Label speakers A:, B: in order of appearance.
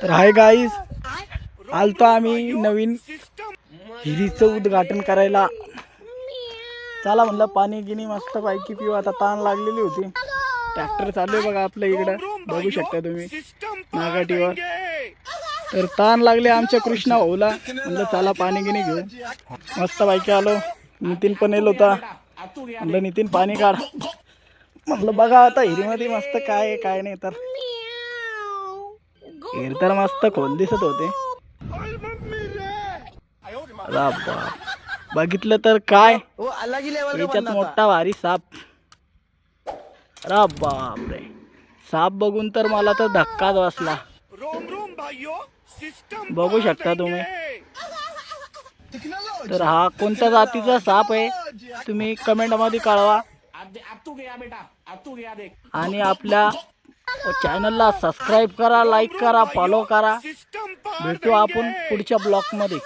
A: तर hi guys, आलतो आम्ही नवीन हिरीचं उद्घाटन करायला. चला म्हणलं पाणी गिनी मस्त पैकी पिऊ, आता ताण लागलेली होती. ट्रॅक्टर चालू आहे बघा आपल्या इकडं, बघू शकता तुम्ही नागाटीवर. तर ताण लागले आमच्या कृष्णा भाऊला, म्हणलं चला पाणी गिनी घेऊ. मस्त पैकी आलो. नितीन पण येलो होता, म्हणलं नितीन पाणी काढ. म्हणलं बघा आता हिरीमध्ये मस्त काय आहे काय नाही. तर हिर तर मस्त खोल दिसत होते. बघितलं तर काय याच्यात मोठा भारी साप. अरे बापरे, साप बघून तर मला तर धक्काच बसला. बघू शकता तुम्ही. तर हा कोणत्या जातीचा साप आहे तुम्ही कमेंट मध्ये कळवा. आणि आपल्या चॅनलला सबस्क्राईब करा, लाईक करा, फॉलो करा. भेटू आपण पुढच्या ब्लॉग मध्ये.